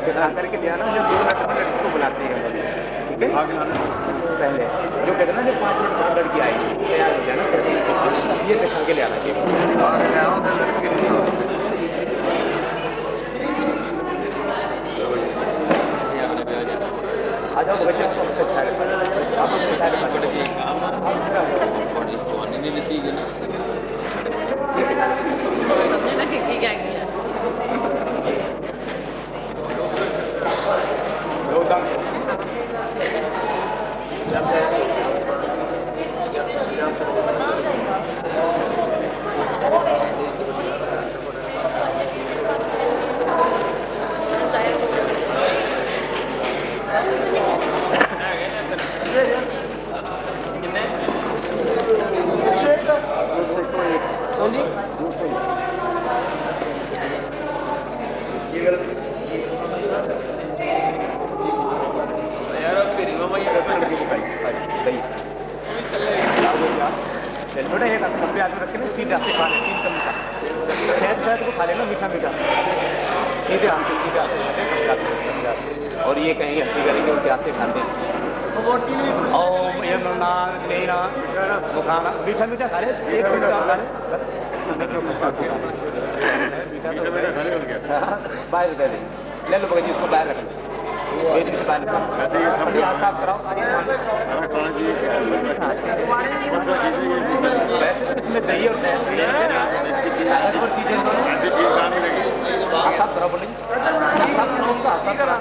दिखा करके दिया ना, जो 2 मिनट में लड़की को बुलाते हैं हम लोग, ठीक है। पहले जो कहते हैं ना, जो 5 मिनट बाद लड़की आएगी, तैयार हो जाना, ये दिखा के ले आना चाहिए। आ जाओ बच्चे को अच्छा है, आप लोग साइड पर पड़ेगी, थोड़ी सोनी नहीं लेती है ना, समझे ना कि क्या किया दो दाम छोटा एक कपड़े आदमी रखे ना, सीधे हाथ से खा ले, 3 चम्मच शहद को खा लेना, मीठा मीठा सीधे हाथ से खाते। और ये कहेंगे हंसी करेंगे, उनके हाथ से खाते और ये ना लेना वो खाना, मीठा मीठा खा ले, एक मीठा खा ले, बाहर दे दें, ले लो भगत जी, उसको बाहर रख लो, साफ कराओ। वैसे तो इसमें दही और साफ कराओ, बोले साफ कराओ,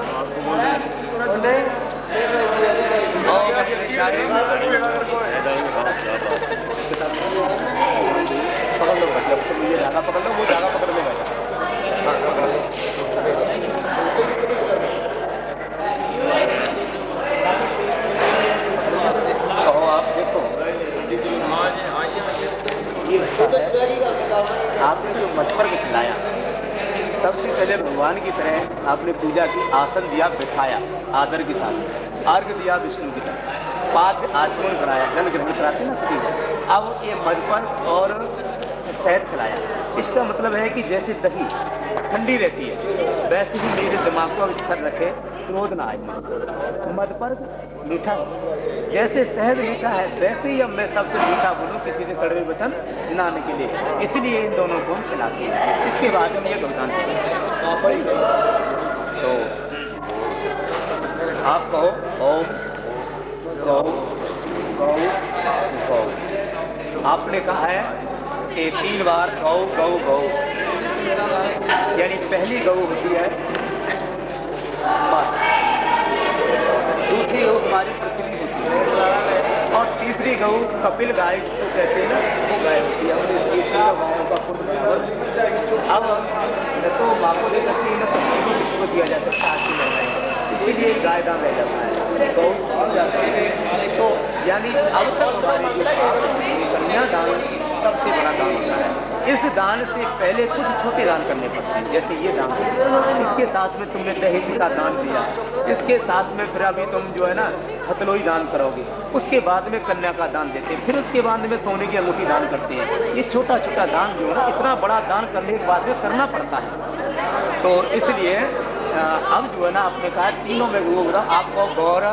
पकड़ लो, मतलब ये ज़्यादा पकड़ लो, वो ज़्यादा पकड़ लेगा। हाँ पकड़ लो, आप देखो आपने जो मटपर को खिलाया, सबसे पहले भगवान की तरह आपने पूजा की, आसन दिया, बिठाया आदर के साथ, अर्घ दिया विष्णु की तरह, पात्र आचमन कराया, जल ग्रहण कराते ना पूजा। अब ये मटपर और शहद खिलाया, इसका मतलब है कि जैसे दही ठंडी रहती है, वैसे ही मेरे दिमाग को स्थिर रखे, क्रोध ना आए। मटपर मीठा जैसे शहद मीठा है, वैसे ही अब मैं सबसे मीठा बोलूँ, किसी से कड़वे वचन ना आने के लिए, इसलिए इन दोनों को खिलाते हैं। इसके बाद में ये गौदान तो आप कहो ओम गौ गौ गौ, आपने कहा है कि 3 बार गौ गौ गौ, यानी पहली गौ होती है माता, दूसरी गौ हमारी पृथ्वी होती है, और तीसरी गौ कपिल गाय जिसको कहते हैं ना, वो गाय होती है। गायों का अब न तो माँ को दे सकती है, न पत्नी को किसी को दिया जा सकता है, इसीलिए गाय दान रह जाता है, गौ जाता है। तो यानी अब तक हमारे कन्यादान सबसे बड़ा दान होता है। इस दान से पहले कुछ छोटे दान करने पड़ते हैं, जैसे ये दान, इसके साथ में तुमने दहेज का दान दिया, इसके साथ में फिर अभी तुम जो है ना हथलोई दान करोगे, उसके बाद में कन्या का दान देते हैं, फिर उसके बाद में सोने की अंगूठी दान करते हैं। ये छोटा छोटा दान जो है ना, इतना बड़ा दान करने के बाद में करना पड़ता है। तो इसलिए अब जो है ना, आपने कहा तीनों में वो होगा, आपको गौर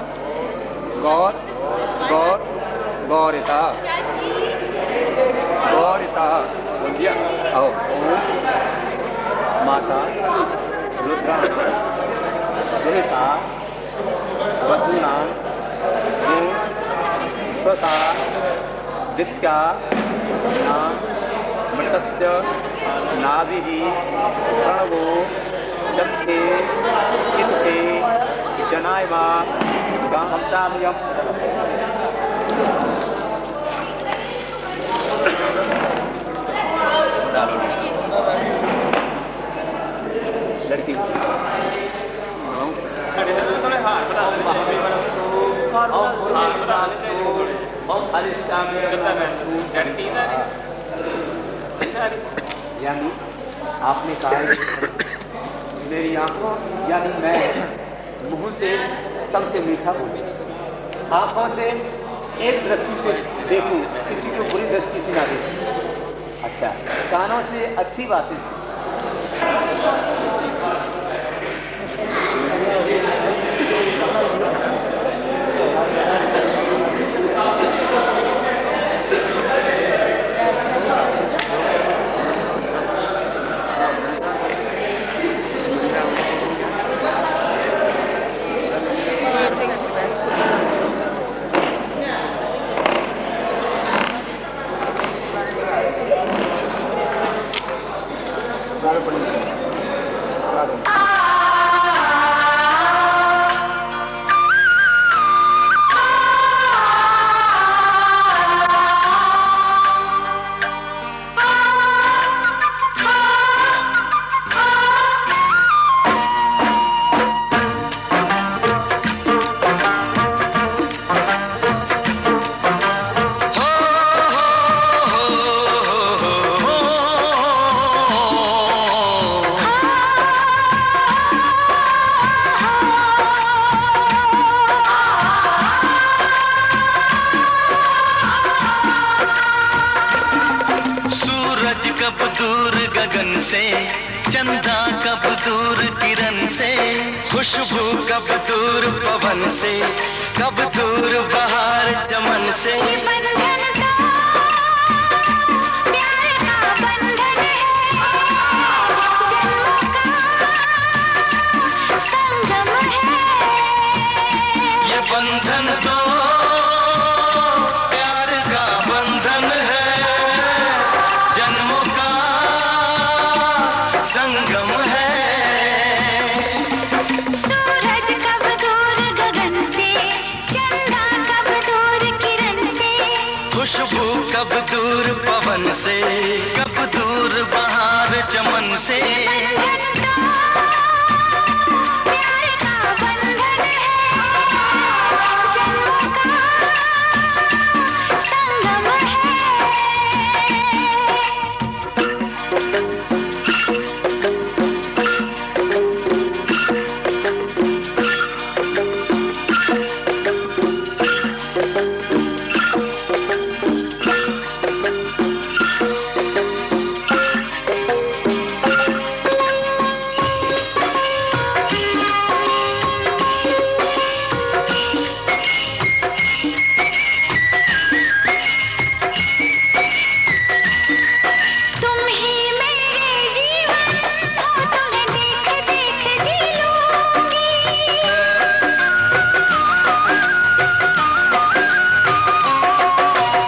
गौर गौर गौरिता गौरिता बोल दिया, आओ माता रुद्रा सुरिता वसुना स्वसा दित्या मृतस्य नाभिः प्रणवो चक्षे इत्थे जनायमा गाहंताम्यम। लड़की यानी आपने कहा मेरी आंखों यानी मैं मुंह से सबसे मीठा बोलूं, आंखों से एक दृष्टि से देखूं, किसी को बुरी दृष्टि से ना देखूं, अच्छा कानों से अच्छी बातें से, चंदा कब दूर किरण से, खुशबू कब दूर पवन से, कब दूर बहार चमन से। ये बंधन तो प्यार का बंधन है, जन्मों का संगम है। ये बंधन तो प्यार का बंधन है, जन्मों का संगम है। सूरज कब दूर गगन से, चंदा कब दूर किरण से, खुशबू कब दूर पवन से, कब दूर बहार चमन से। बंधन तो प्यार का बंधन है, जन्मों का संगम है। तुम ही मेरे जीवन हो, तुम्हें देख देख जी लूंगी।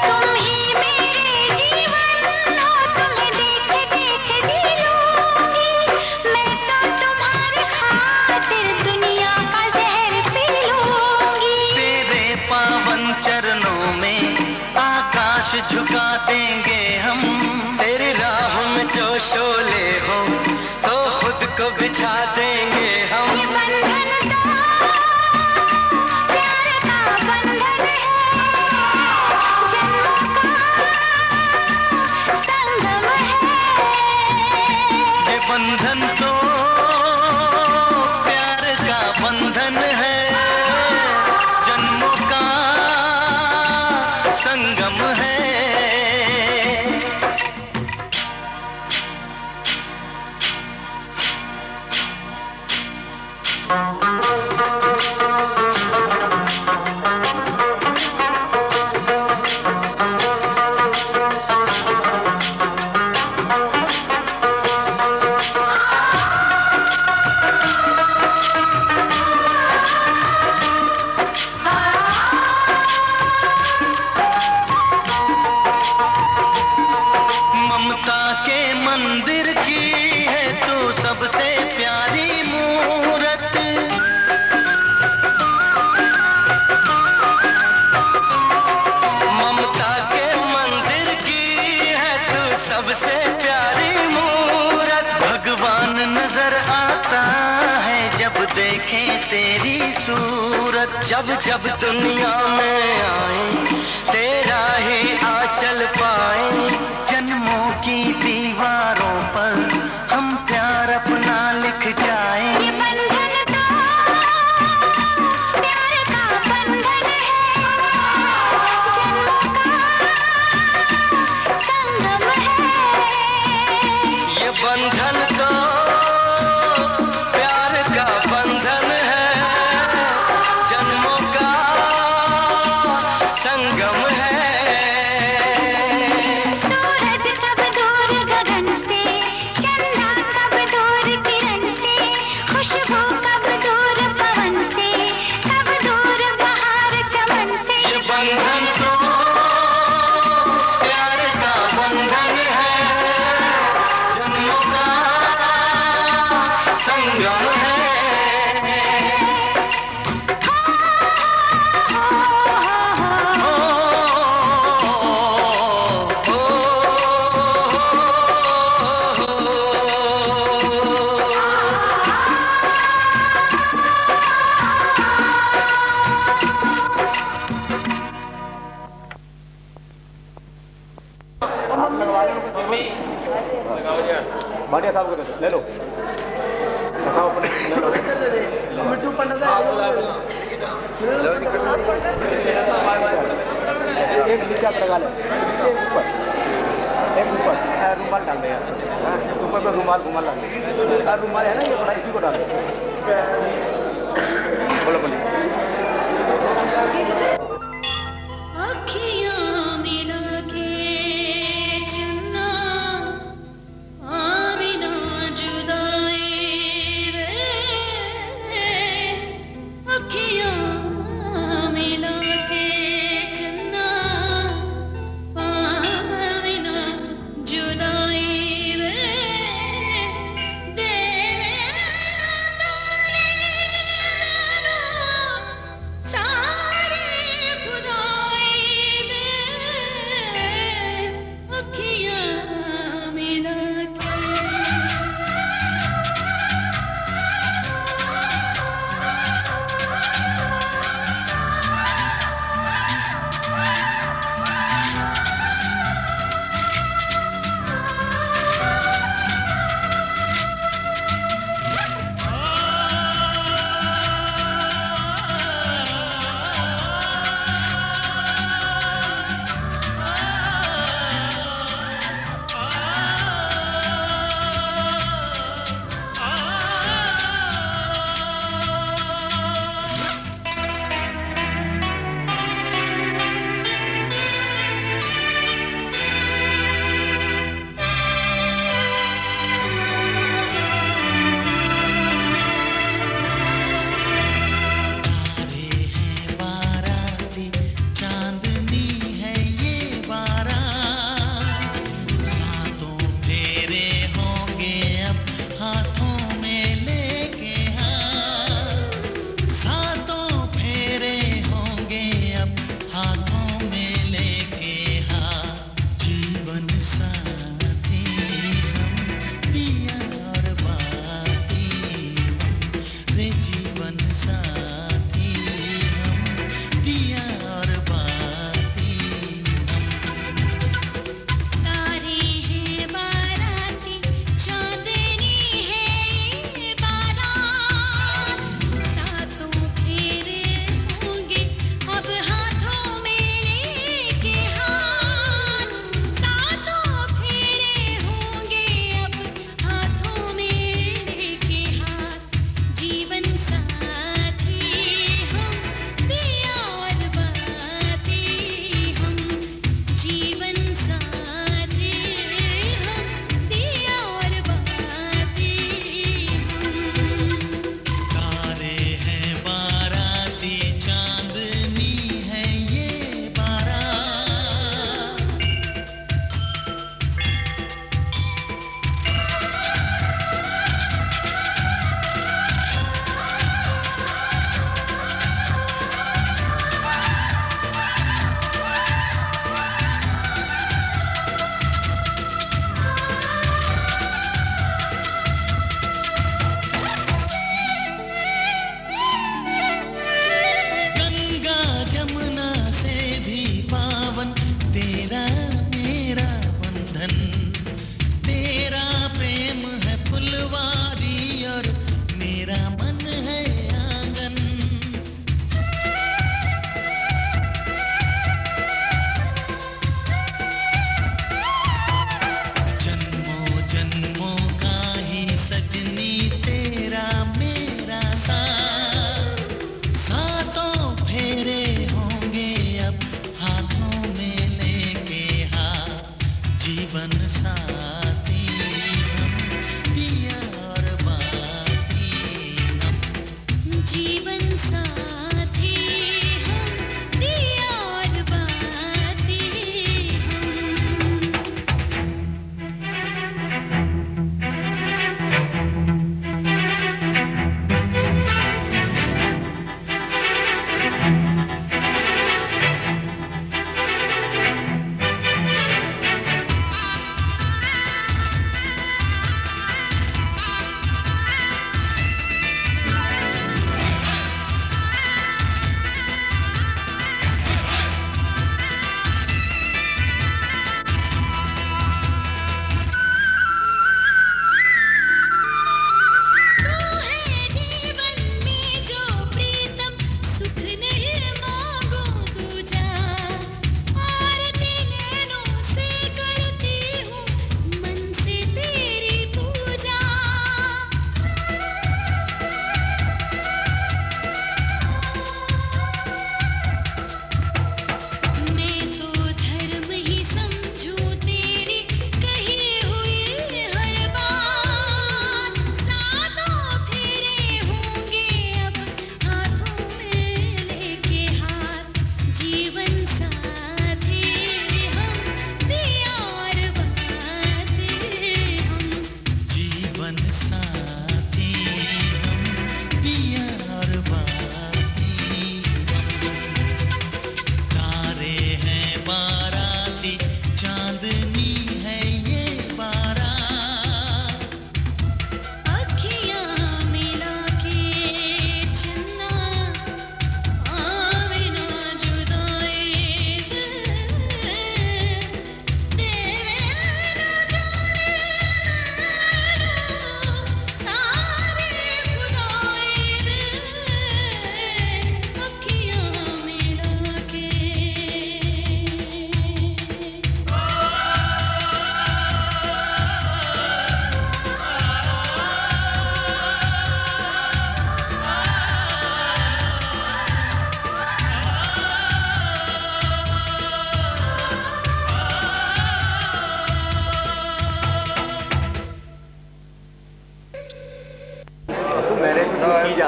तुम ही मेरे जीवन हो, तुम्हें देख देख जी लूंगी। मैं तो तुम्हारे खातिर दुनिया का जहर पी लूंगी। तेरे पावन चरणों में आकाश झुका देंगे हम, तेरी राह में जो शोले हो तो खुद को बिछा देंगे हम। ये बंधन तो प्यार का बंधन है, जन्मों का संगम है। ये बंधन तो प्यार का बंधन है, जन्मों का संगम है। ममता के मंदिर की है तू सबसे प्यारी मूरत। ममता के मंदिर की है तू सबसे प्यारी मूरत। भगवान नजर आता है जब देखे तेरी सूरत। जब जब दुनिया में आए तेरा ही आंचल पाए, जन्मों की दीवारों पर हम प्यार अपना लिख जाए। ये बंधन तो प्यार का बंधन है, जन्मों का संगम है। ये बंधन तो प्यार का बंधन है, जन्मों का संगम है। सूरज कब दूर गगन से, चंदा कब दूर किरण से, खुशबू कब दूर पवन से, कब दूर बहार चमन से। ये बंधन तो प्यार का बंधन है, जन्मों का संगम है। भाटिया साहब को दे दो, ले लो, दिखाओ अपने, ले लो। मिट्टू पंडित एक नीचे आप लगा ले, एक ऊपर रुमाल डाल दे यार, ऊपर ऊपर में रुमाल रुमाल डाल, रुमाल है ना ये बड़ा, इसी को डाल। बोलो बोलो। अखियाँ मिला के चन्ना आमिना जुदाई वे, अखियाँ मिला के चन्ना आमिना जुदाई वे, देना ताने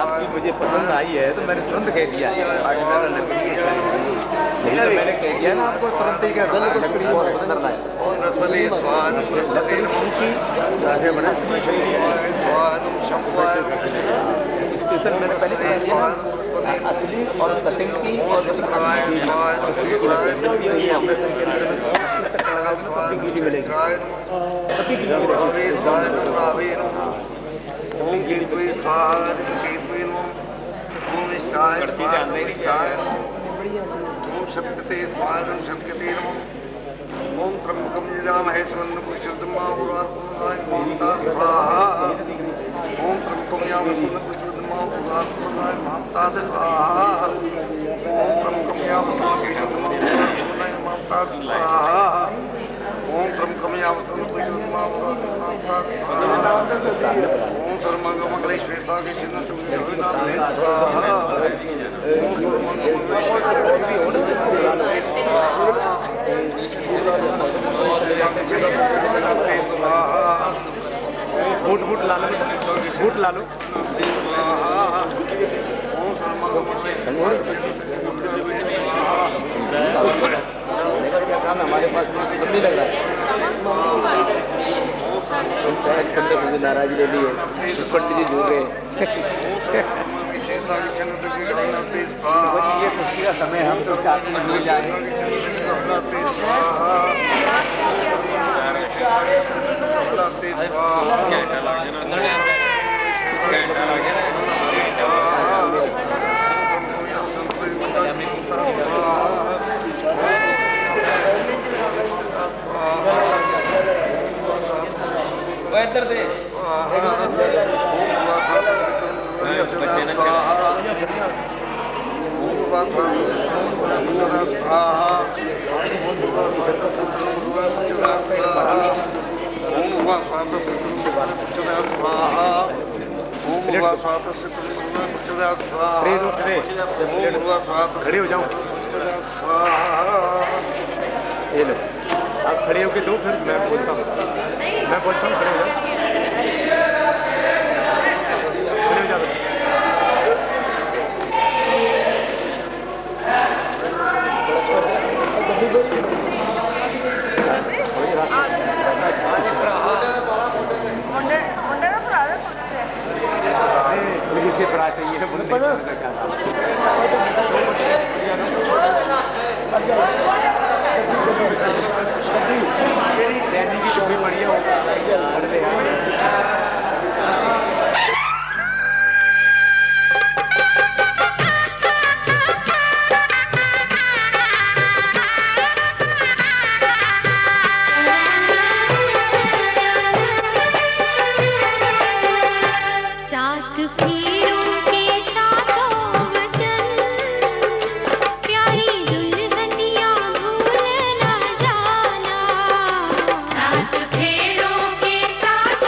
आपकी मुझे पसंद आई है तो मैंने तुरंत कह दिया। नहीं तो मैंने कह दिया ना आपको तुरंत ही, लकड़ी बहुत सुंदर लाए, लकड़ी सूखी बना स्पेशल मैंने पहले कह दिया ना, असली और कटिंग की और ऑपरेशन के अंदर में गीली मिलेगी, सभी गीली सत्कते स्वादं सत्कते नमः। ओम त्र्यंबकं यजामहे सुवर्णपुष्पं मातरं स्वाहा। ओम त्र्यंबकं यजामहे सुवर्णपुष्पं मातरं स्वाहा। ओम त्र्यंबकं यजामहे सुवर्णपुष्पं मातरं स्वाहा। ओम त्र्यंबकं यजामहे सुवर्णपुष्पं मातरं स्वाहा। ओम सर्वमंगलमंगले श्वेतांगे सिंहनाथं स्वाहा। बूट ला लो, बूट ला लो। क्या काम है हमारे पास, नहीं लग रहा है। नाराजी ले ली है, पंडित जी जुड़ गए। ये खुशी का समय, हम तो चाहते हैं मिल जाए। इधर दे बच्चे ना खड़े हो जाओ। ये लो, आप खड़े होके दो, फिर मैं बोलता हूँ, खड़े हो जाओ, खड़े हो जाओ। सैनी की डुब्बी बढ़िया होगा। सात फेरों के साथ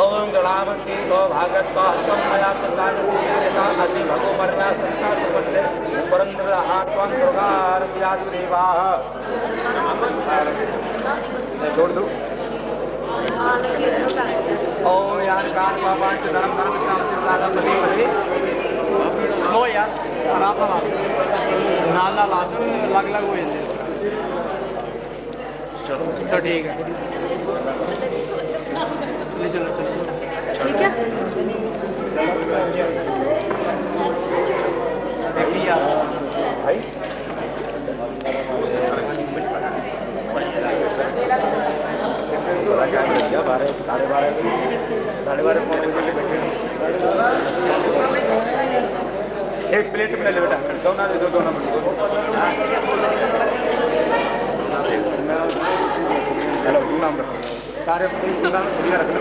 ओम गणामती सौभागत का हस्तम मया प्रकाशता अति भगो मर्या संता सुपन्ने पुरंदर हात्वं सुगार व्यासुदेवाः छोड़ दो। ओम यार कान पांच धर्म धर्म काम से लाला बने बने स्लो यार आराम आराम नाला लाग लग हुए थे। चलो ठीक है चलो ठीक है। देखिए भाई साढ़े बारह एक प्लेट में ले बेटा दो ना दे दो ना हेलो नाम रखो सारे नाम बढ़िया रखना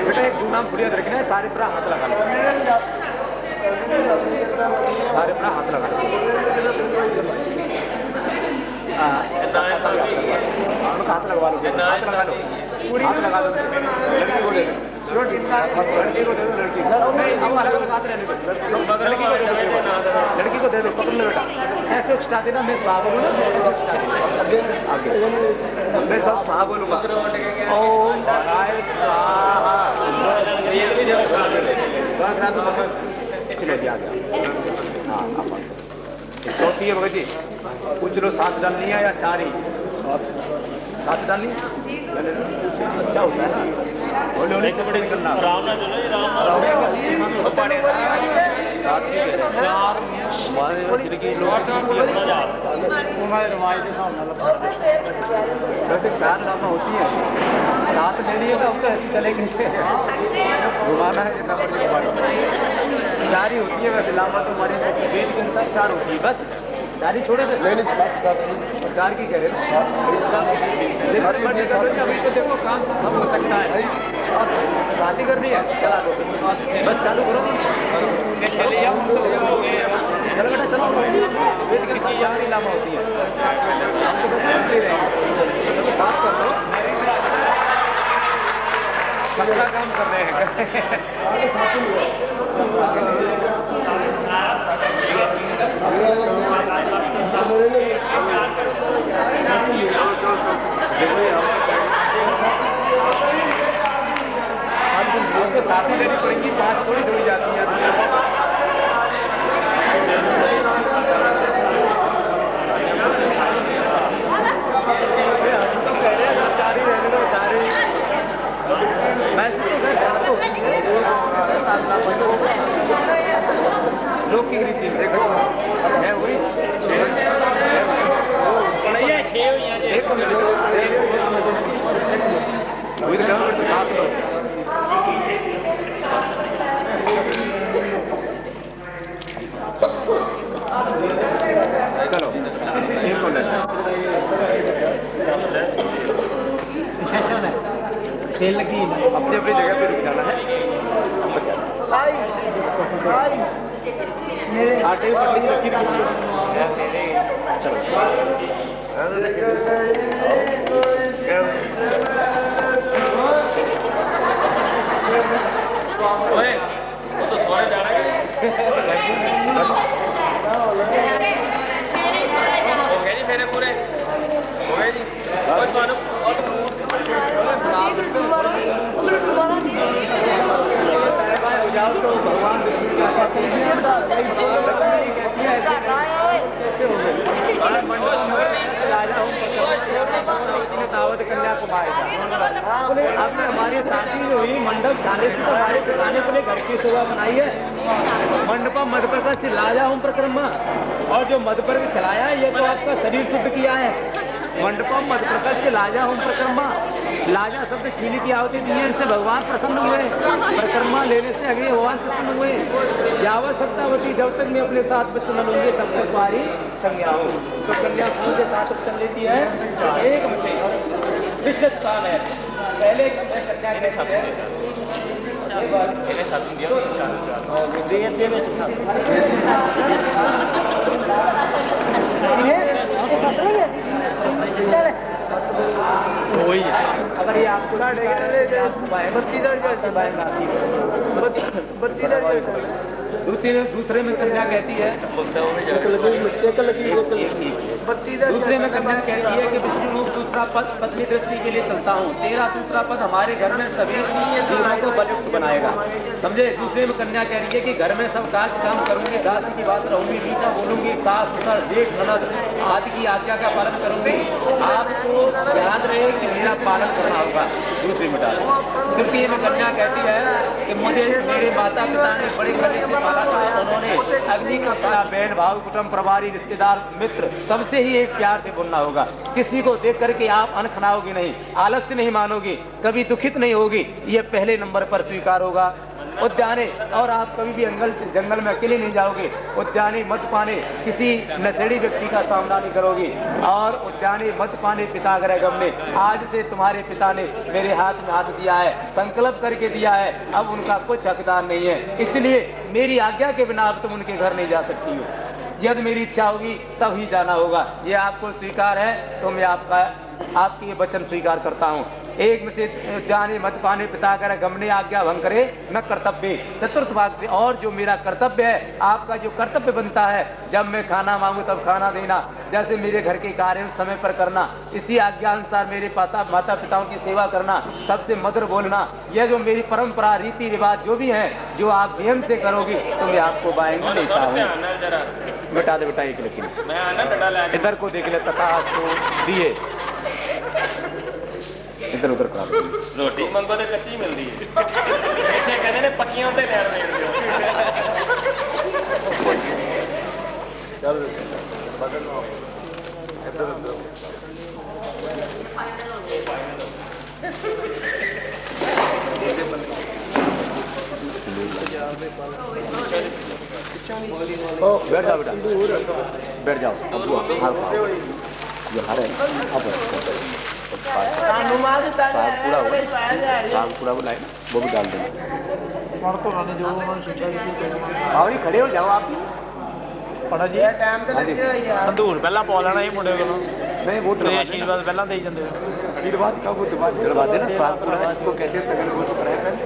बेटा एक नाम बढ़िया रखना है सारे पूरा हाथ लगा लो सारे पूरा हाथ लगा लो हाथ लगवा लो हाथ लगा लो हाथ लगा लो लड़की को दे दो लड़की को दे दो लड़की नहीं अब अलग हाथ रहने दो लड़की को दे दो पकड़ लो बेटा ऐसे उठा देना मैं स्वाहा बोलूँगा आगे मैं सब स्वाहा बोलूँगा ओम भगाय स्वाहा चलो जी आ गया हाँ आप चौथी है भगत जी पूछ लो 7 डालनी है या 4 ही 7 डालनी अच्छा होता है बोले होने से बड़े निकलना वैसे 4 लामा होती है 7 लेनी है तो अब तो ऐसे चलेंगे घुमाना है जितना मर्जी 4 ही होती है वैसे लामा तुम्हारी वेद के अनुसार 4 होती है बस 4 ही छोड़े थे 4 की कह रहे देखो काम सब हो सकता है शादी कर दी है चला लो बस चालू करो चले जाओ चलो बेटा चलो वेद के अनुसार 4 ही लामा होती है हम तो बस बात कर लो सबका काम कर रहे हैं साथ ही लेनी पड़ेंगी 5 थोड़ी धोई जाती है लोग की रीति देखो है वही 7 लोग चलो सेशन है खेल लगी अपनी अपनी जगह पे रुक जाना है आटे की वो तो सोने जा रहा है हो गए जी मेरे पूरे हो गए जी जाओ तो भगवान दावत कन्याकुमारी बोले आपने हमारी शादी जो हुई मंडप जाने से तो हमारे पिताने बोले घर की शोभा बनाई है मंडपा मधुपर का चिल्लाया हूँ परिक्रमा और जो मधुपर के खिलाया ये तो आपका शरीर शुद्ध किया है मंडपम मधुप्रकश्च लाजा हूँ परिक्रमा लाजा शब्द खीली की आवती दी है इससे भगवान प्रसन्न हुए परिक्रमा लेने से अगले भगवान प्रसन्न हुए यावत सत्तावती जब तक मैं अपने साथ बच्चन न लूंगी तब तक तुम्हारी संज्ञा हो तो कन्या के साथ बच्चन लेती है एक विश्व स्थान है पहले कन्या के साथ वही है। अगर ये आपको दूसरे में कन्या कहती है दूसरे में कन्या कहती है कि विष्णु रूप दूसरा पद पत्नी दृष्टि के लिए चलता हूँ, तेरा दूसरा पद हमारे घर में सभी जीवों को बलयुक्त बनाएगा। समझे? दूसरे में कन्या कह रही है कि घर में सब काज काम करूंगी, दासी की बात रहूंगी, मीठा बोलूंगी, सास ससुर जेठ ननद आदि की आज्ञा का पालन करूंगी। आपको याद रहे कि मेरा पालन करना होगा। दूसरी में डाल तृतीय में कन्या कहती है कि मुझे मेरे माता पिता ने बड़े करने से पाला था, उन्होंने अग्नि का सारा बहन भाव कुटुंब प्रभारी रिश्तेदार मित्र सबसे ही एक प्यार से बोलना होगा। किसी को देख करके आप अन्न खाओगी नहीं, आलस्य नहीं मानोगी, कभी दुखित नहीं होगी, ये पहले नंबर पर स्वीकार होगा। उद्याने और आप कभी भी जंगल में अकेले नहीं जाओगे। उद्याने मत पाने किसी नशेड़ी व्यक्ति का सामना नहीं करोगी। और उद्याने मत पाने पिता ग्रह गमने, आज से तुम्हारे पिता ने मेरे हाथ में हाथ दिया है, संकल्प करके दिया है, अब उनका कुछ हकदार नहीं है, इसलिए मेरी आज्ञा के बिना अब तुम उनके घर नहीं जा सकती हो। यदि मेरी इच्छा होगी तब ही जाना होगा। ये आपको स्वीकार है तो मैं आपकी ये वचन स्वीकार करता हूँ। एक में से जाने मत पाने पिता कर गमने आज्ञा भंग करे न कर्तव्य। चतुर्थ भाग से और जो मेरा कर्तव्य है, आपका जो कर्तव्य बनता है, जब मैं खाना मांगू तब खाना देना, जैसे मेरे घर के कार्य समय पर करना, इसी आज्ञा अनुसार मेरे माता पिताओं की सेवा करना, सबसे मधुर बोलना, यह जो मेरी परंपरा रीति रिवाज जो भी है, जो आप नियम से करोगी तो मैं आपको बाएंगे देता हूँ। बेटा दे बेटा एक लेकिन इधर को देख ले तथा तो दिए इधर उधर करा दो। रोटी मंगो तो कच्ची मिलती है, कहते ने पक्कियां ते लैण चल बदल इधर बैठ जाओ बेटा, बैठ जाओ। ये हरे पूरा बनाए वो भी डाल देंगे। भाई खड़े हो जाओ आप पढ़ा जी। संदूर पहला पा लेना ही मुंडे को नहीं, वो आशीर्वाद पहला दे जाते आशीर्वाद का वो दिलवा देना, स्वाद पूरा इसको कहते हैं सगन को तो कराए पहले।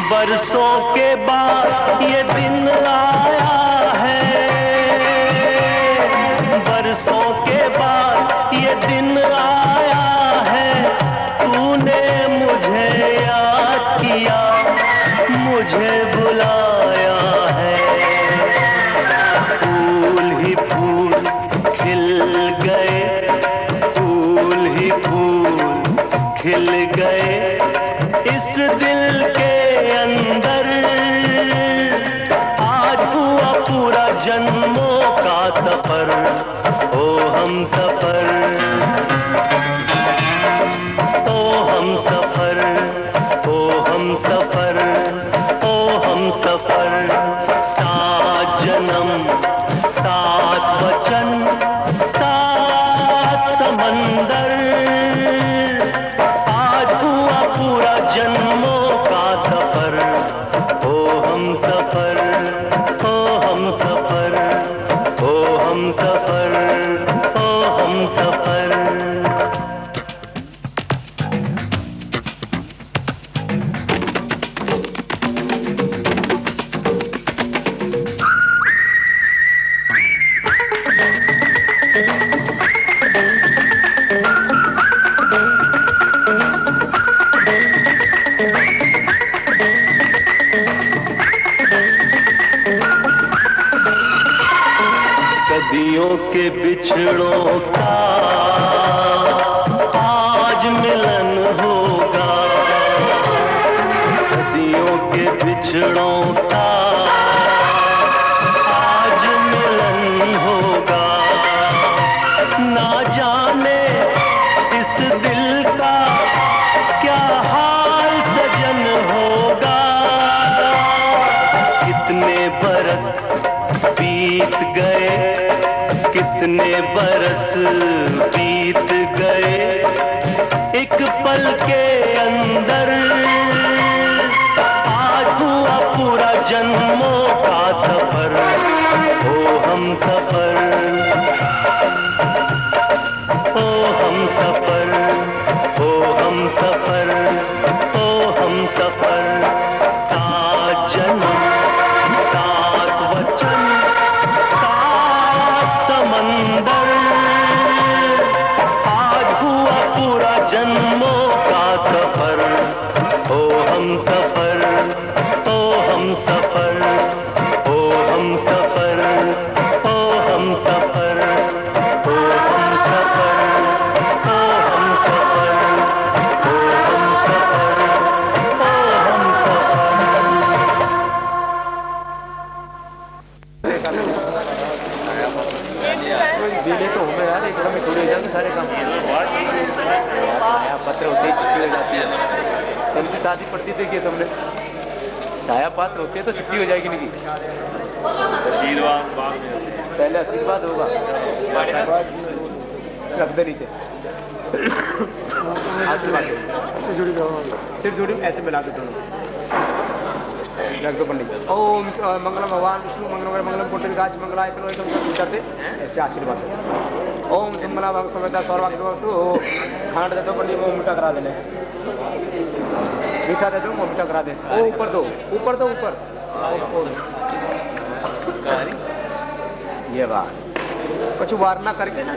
बरसों के बाद ये दिन आया है, बरसों के बाद ये दिन आया है, तूने मुझे याद किया, गए इस दिल के अंदर, आज हुआ पूरा जन्मों का सफर, ओ हम सफर, ओ हम सफर, ओ हम सफर, ओ हम सफर। सात जन्म सात वचन सात समंदर, आज हुआ पूरा जन्मों का सफर, ओ हम सफर, ओ हम सफर, ओ हम सफर, ओ हम सफर। सदियों के बिछड़ों का आज मिलन होगा, सदियों के बिछड़ों का आज मिलन होगा। ना जाने इस दिल का क्या हाल सजन होगा, कितने बरस बीत गए, कितने बरस बीत गए, एक पल के अंदर, आज हुआ पूरा जन्मों का सफर, ओ हम सफर, ओ हम सफर, ओ हम सफर, ओ हम सफर। सात जन्म सात वचन सात समंदर, आज हुआ पूरा जन्मों का सफर, ओ हम सफर, ओ हम सफर, ओ हम सफर, ओ हम सफर, ओ हम सफर, ओ हम सफर, ओ हम सफर, ओ हम बीले तो हमें यार एकदम ही थोड़े हो जाते सारे काम। छाया पत्र होते ही छुट्टी हो जाती है। तुमसे शादी पड़ती थी कि तुमने छाया पात्र होते तो छुट्टी हो जाएगी नहीं? आशीर्वाद बाद में, पहले आशीर्वाद होगा, रख दे नीचे आशीर्वाद सिर जोड़ी ऐसे मिला दो दोनों, रख दो पंडित। ओम मंगलम भगवान विष्णु मंगलम मंगलम कोटि गाज मंगलाय करो एकदम करते ऐसे आशीर्वाद दो। ओम सिमला भग सवेदा सौरवाग दो खांड दे दो पंडित, वो मीठा करा देने, मीठा दे दो वो मीठा करा दे। ओ ऊपर दो, ऊपर दो, ऊपर ये बात कुछ वारना करके ना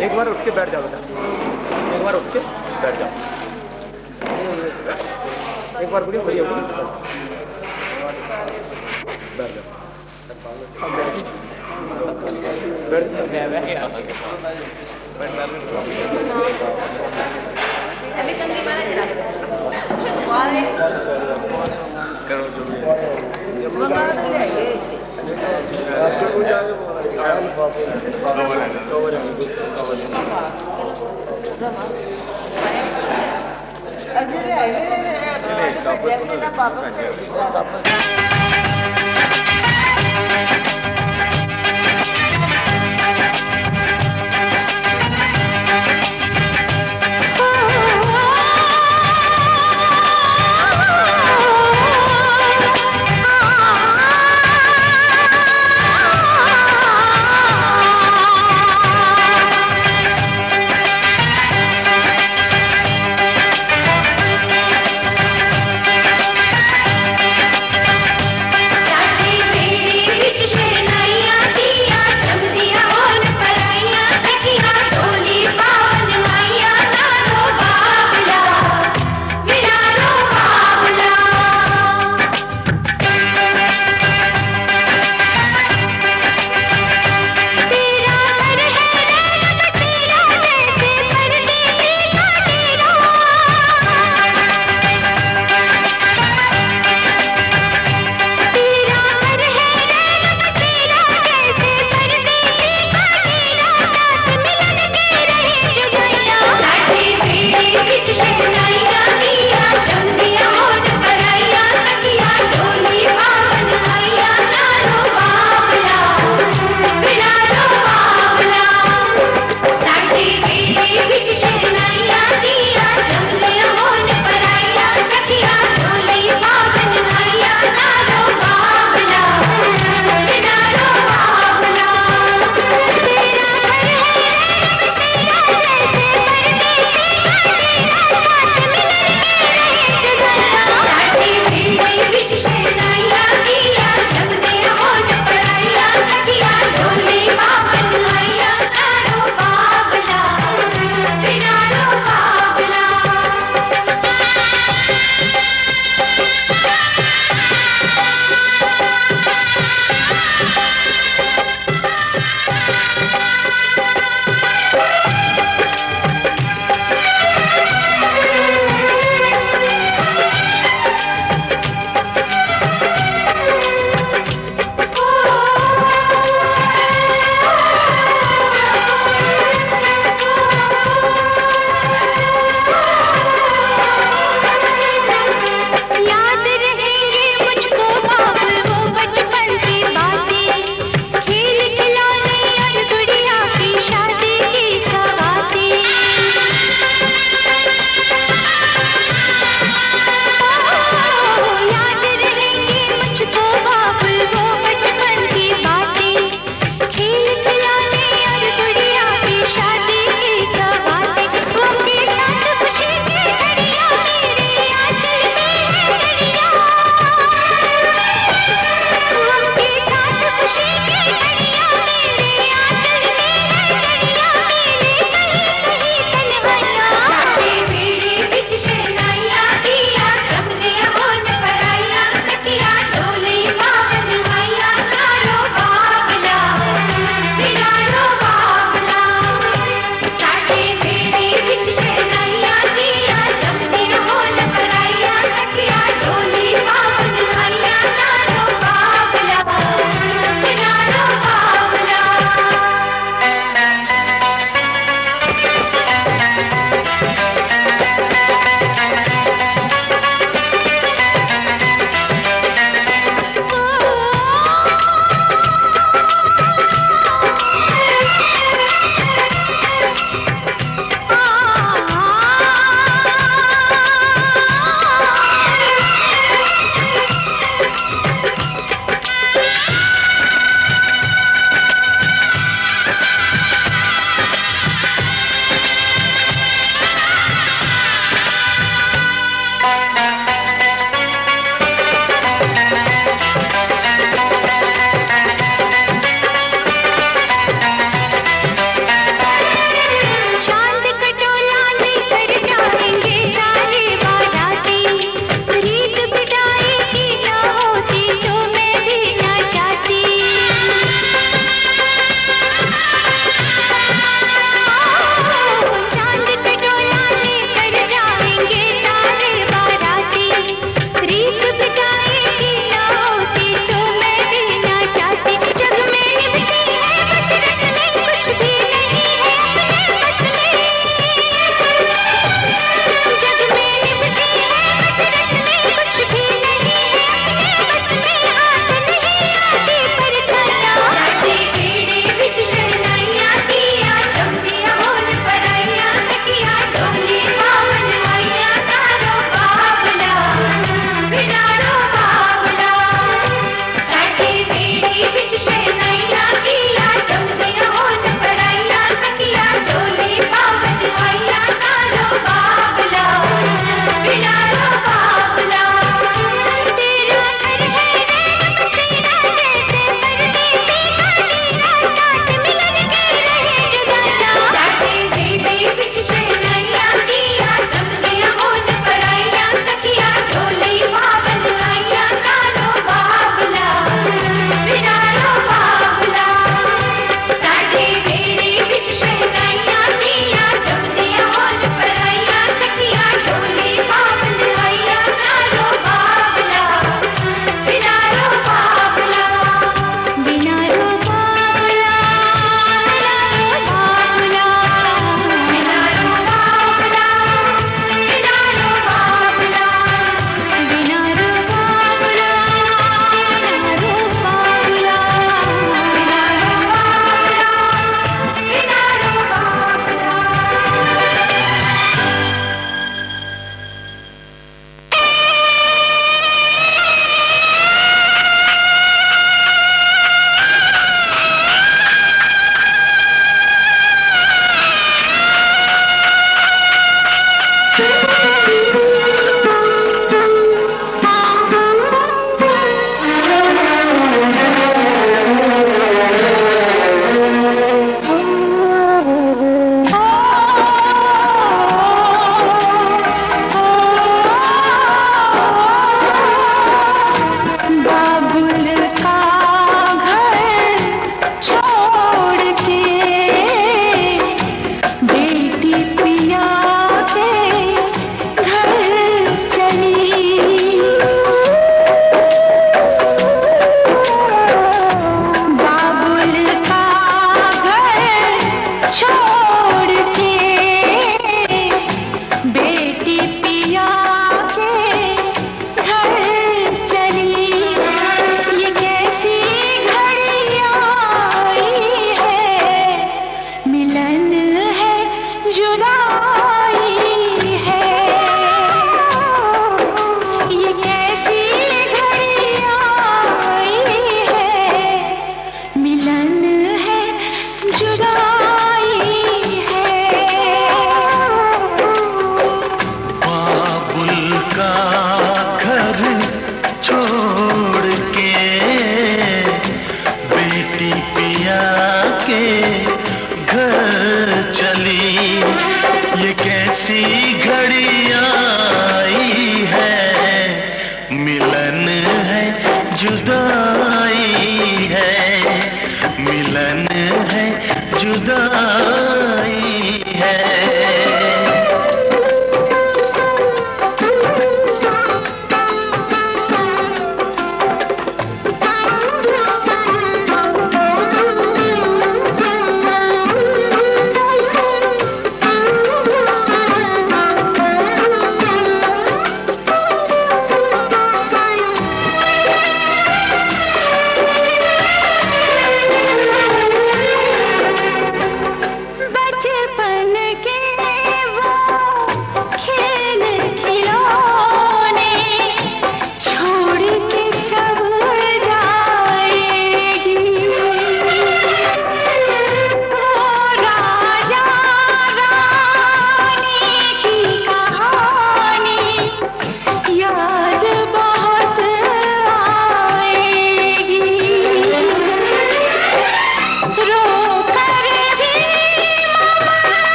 एक बार उठ के बैठ जाओ बेटा, एक बार उठ के बैठ जाओ, एक बार बढ़िया बढ़िया बैठ जाओ, करो जो भी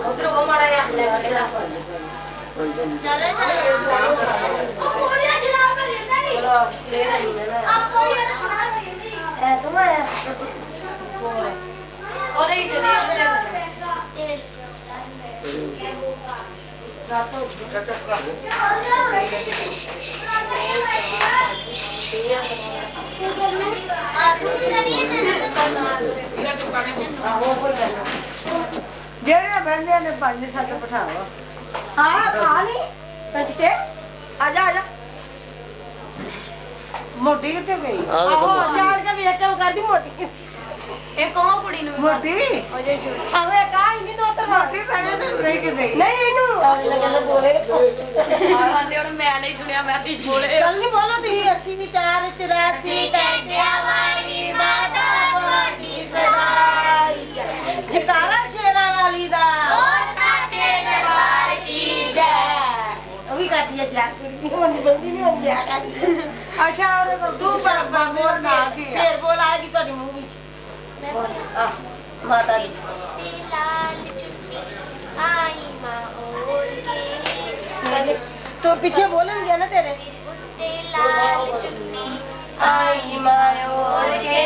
ਉਧਰ ਉਹ ਮਾੜਾ ਜਿਹਾ ਲੈ ਕੇ ਲਾ चले ओ कोरिया चला कर लेता नहीं ਚਲੋ ਲੈ ਰਹੀ ਹੈ ਨਾ आप कोरिया चला कर लेती ਐ ਤੁਮ ਆਇਆ ਉਹਦੇ ਹੀ ਚਲੇ ਜਿਹੜੇ ਬੰਦੇ ਨੇ ਪੰਜ ਸੱਤ ਬਿਠਾਵਾ ਹਾਂ ਖਾ ਲਈ ਕੱਟ ਕੇ ਆ ਜਾ ਮੋਟੀ ਕਿੱਥੇ ਗਈ ਆਹੋ ਚਾਰ ਕੇ ਵੇਚ ਕੇ ਕਰਦੀ ਮੋਟੀ ਇਹ ਕੋਹ ਕੁੜੀ ਨੂੰ ਮੋਟੀ ਆਵੇ ਕਾਹ ਨਹੀਂ ਦੋ ਤਾਂ ਮੋਟੀ ਪਹਿਲੇ ਤੇ ਨਹੀਂ ਕਿਤੇ ਨਹੀਂ ਇਹਨੂੰ ਲੱਗਦਾ ਬੋਲੇ ਆਂਦੇ ਹੁਣ ਮੈਂ ਨਹੀਂ ਸੁਣਿਆ ਮੈਂ ਵੀ ਬੋਲੇ ਚੱਲ ਨਹੀਂ ਬੋਲੋ ਤੁਸੀਂ 80 ਵਿਚਾਰ 84 टैंकिया वाली माता कोटी सदाई ਜਕਾਰਾ ਸ਼ੇਰਾਂ ਵਾਲੀ ਦਾ और साथे दरबार की जय ਉਹ ਵੀ ਕਰਦੀ ਹੈ ਜਾ ਕੇ ਹੁਣ ਬੰਦੀ ਨਹੀਂ ਹੁੰਦੀ ਆ ਅੱਛਾ ਉਹ ਤੂੰ ਬਰਬਾ ਮੋਰ ਨਾ ਕੀ ਫੇਰ ਬੋਲ ਆਏਗੀ ਤੁਹਾਡੀ ਮੂੰਹ ਵਿੱਚ ਮਾਤਾ ਦੀ लाल चुन्नी आई माँ ओढ़ के तो पीछे बोलेंगे ना तेरे उत्ते लाल चुन्नी आई मायोर के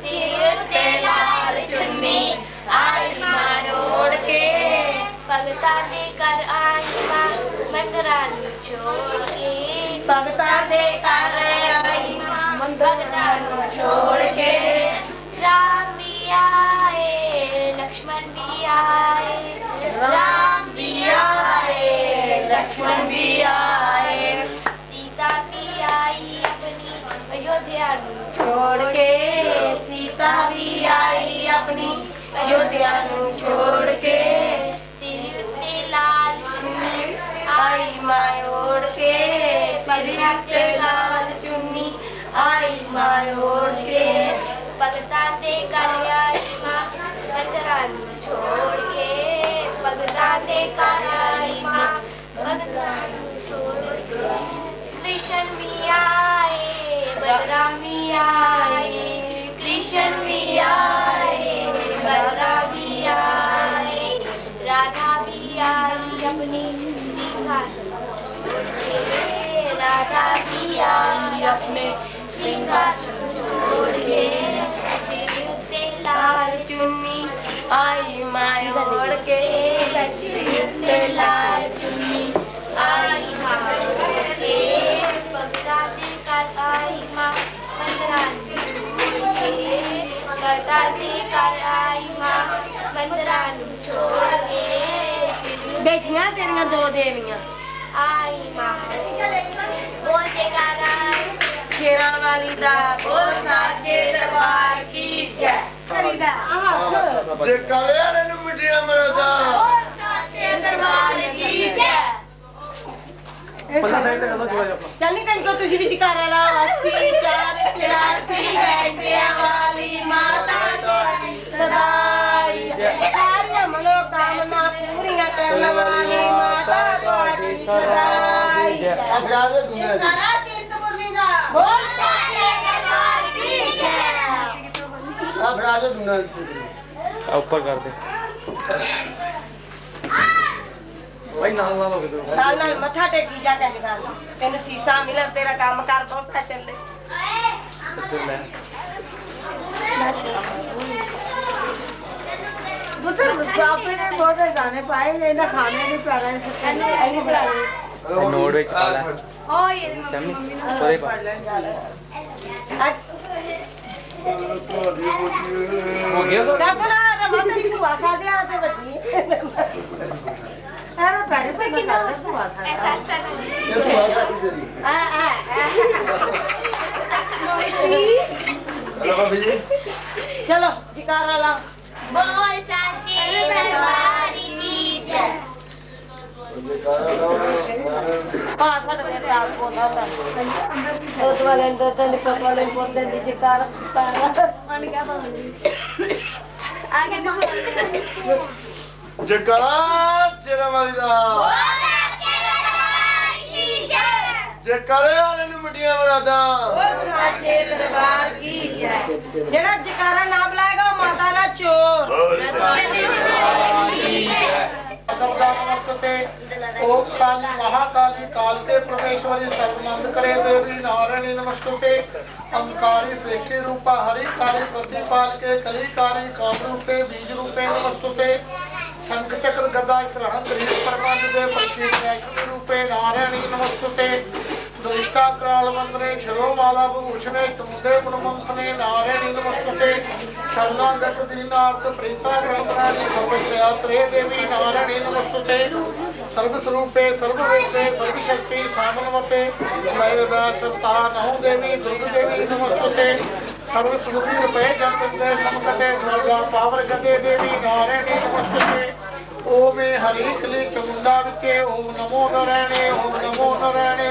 सिर उत्ते लाल चुन्नी आई माँ ओढ़ के भगता ने कर आई माँ मंदरानी छोड़ के भगता दे कर आई भगता नु छोड़ के राम भी आए लक्ष्मण भी आए राम भी आए लक्ष्मण भी आए सीता भी आई अपनी अयोध्या नु छोड़ के सीता भी आई अपनी अयोध्या नु छोड़ के सिर उत्ते लाल चुन्नी आई मायोर के सिर पे लाल चुन्नी आई मायोर के भगता दे कर आई माँ मंदरा नु छोड़ के भगता दे कर आई माँ भगता नु छोड़ के कृष्ण भी आए बलराम भी आए कृष्ण भी आए बलराम भी आए राधा भी आई अपनी सिंहासन छोड़ के राधा भी आई अपने सिंहासन छोड़ के सिर उत्ते लाल चुन्नी आई मायोर के सिर उत्ते लाल चुन्नी आई माँ ओढ़ के भगता दे कर आई माँ मंदरानी छोड़ के भगता दे कर आई माँ मंदरानी छोड़ के बेटियां तेरियां दो देवियां आई माँ बोल जयकारा शेरा वाली दा बोल साचे दरबार की जय करीदा ਜੇ ਕਾਲੇ ਵਾਲੇ ਨੂੰ ਮਿੱਠੀਆਂ ਮਿਲਦਾ साचे दरबार की जय ਚੱਲ ਨਹੀਂ ਕੰਕੋ ਤੁਸੀਂ ਵੀ ਜਕਾਰਾ ਲਾਓ 80 4 84 ਘੰਟਿਆਂ ਵਾਲੀ ਮਾਤਾ ਕੋਟੀ ਸਦਾਈ ਸਾਰੀਆਂ ਮਨੋਕਾਮਨਾ ਪੂਰੀਆਂ ਕਰਨ ਵਾਲੀ ਮਾਤਾ ਕੋਟੀ ਸਦਾਈ ਆ ਫੜਾ ਦੇ ਦੁਨੀਆ ਦੀ ਜਕਾਰਾ ਤਿੰਨ ਬੋਲੀ ਦਾ बोल साचे दरबार की जय ਆ ਫੜਾ ਦੇ ਦੁਨੀਆ ਦੀ ਉੱਪਰ ਕਰ ਦੇ ਭਾਈ ਨਾਲ ਨਾਲ ਹੋ ਗਿਆ ਨਾਲ ਨਾਲ ਮੱਥਾ ਟੇਕੀ ਜਾ ਕੇ ਜਕਾਰਾ ਤੈਨੂੰ ਸੀਸਾ ਮਿਲਣ ਤੇਰਾ ਕੰਮ ਕਰ ਬਹੁਤਾ ਚੱਲੇ बुजुर्ग आपने बहुत गाने पाए ये ना खाने नहीं पा रहे हैं ਨੋਟ ਵਿੱਚ ਪਾ ਲੈ ओ ये ਸ਼ਮੀ ਸੋਰੇ ਪਾ ਤੁਹਾਡੀ ਮੋਟੀ ਹੋ ਗਿਆ ਸੋ कैसा रमन की बुआसा से आते बच्ची अरे पहले पे की ना बुआसा ऐसा ऐसा ਇਹ ਤੂੰ ਆਦਾ ਕੀ ਤੇਰੀ ਰਵਾ ਵੀ चलो जकारा ला बोल साचे दरबार की जय ਜੇ ਕਾਲਾ ਲਾਓ पास वाले मेरे आप को ना तो वाले अंदर तो निकल वाले बोलते दी जकारा पानी क्या बोल आगे तो ਜੇ ਕਾਲਾ ਚਿਹਰਾ ਵਾਲੀ ਦਾ बोल साचे दरबार की जय ਜੇ ਕਾਲੇ ਵਾਲੇ ਨੂੰ ਮਿੱਠੀਆਂ ਮਿਲਦਾ साचे दरबार की जय जेड़ा जकारा नाम लाएगा वो माता सबका नमस्ते। ओम काली महाकाली काल के परमेश्वरी सर्वनंद करे देवी नारायणी नमस्ते। अंकारी सृष्टि रूपा हरि काली प्रतिपाल के कलिकारी काम रूपे बीज रूपे नमस्ते। शंख चक्र गदा सरहंग परमानंदे परिशील रूपे नारायणी नमस्ते। दृष्टा कराल वंदने शिरोमाला भूषणे तुमुदे गुणमंथने नारायणी नमस्ते। शरणागत दीनार्थ प्रीता ग्रंथराणी सर्वस्यात्रे देवी नारायणी नमस्ते। सर्वस्वरूपे सर्ववेशे सर्वशक्ति सामनवते वैवस्वता नौ देवी दुर्ग देवी नमस्ते। सर्वस्वरूपी रूपे जगते समकते स्वर्गा पावर गते देवी नारायणी नमस्ते। ओम हरि क्ली चमुंडा विचे ओम नमो नारायणे ओम नमो नारायणे।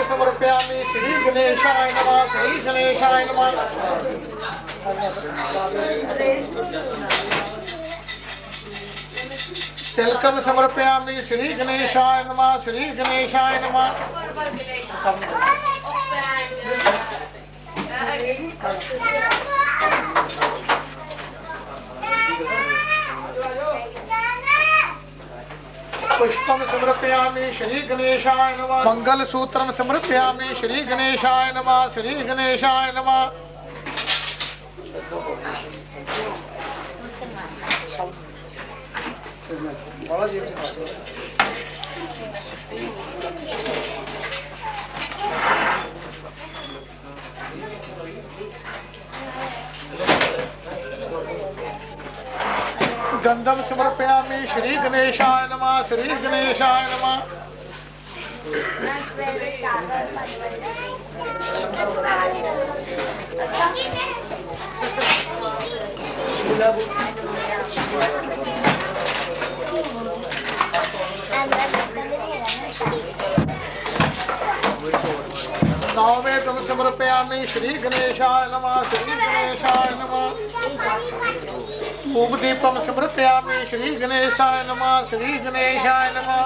समर्पयामि श्री गणेशाय नमः श्री गणेशाय नमः। तिलकम समर्पयामि श्री गणेशाय नमः श्री गणेशाय नमः। पुष्पम समर्पयामि श्री गणेशाय नमः। मंगल सूत्रम समर्पयामि श्री गणेशाय नमः श्री गणेशाय नमः। गंधम समर्पयामि श्री गणेशाय नमः श्री गणेशाय नमः। नववेदम समर्पयामि श्री गणेशाय नमः श्री गणेशाय नमः। धूपदीपम समर्पयामि श्री गणेशाय नमः श्री गणेशाय नमः।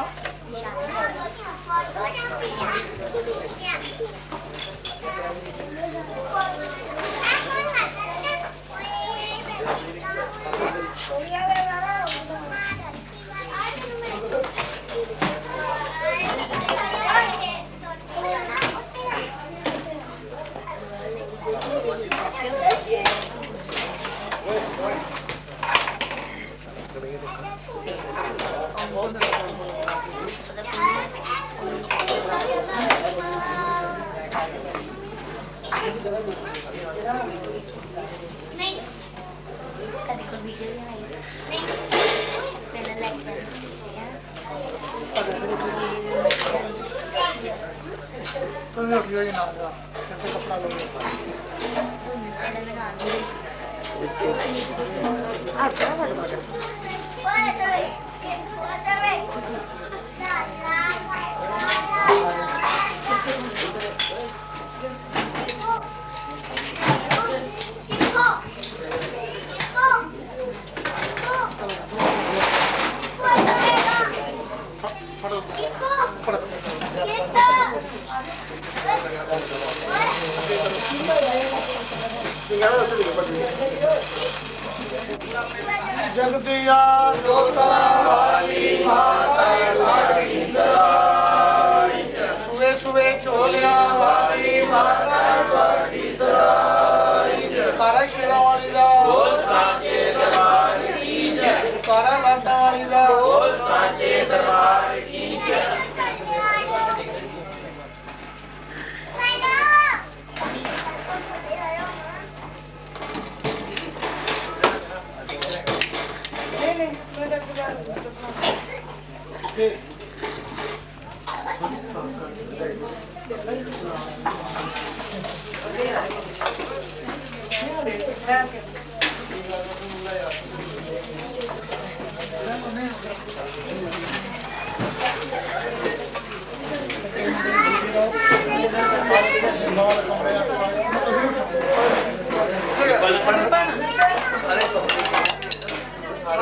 जगदिया सुबह सुबह चोलिया वाली माता तारा शेरा वाली दा तारा लाटा वाली दा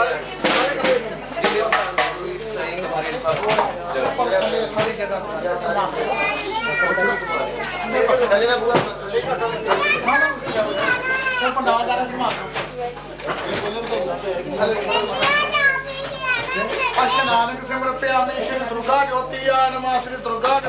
अरे पंडाल जा रहा नानक सिमर प्यामी श्री दुर्गा ज्योति नमः श्री दुर्गा ज्योति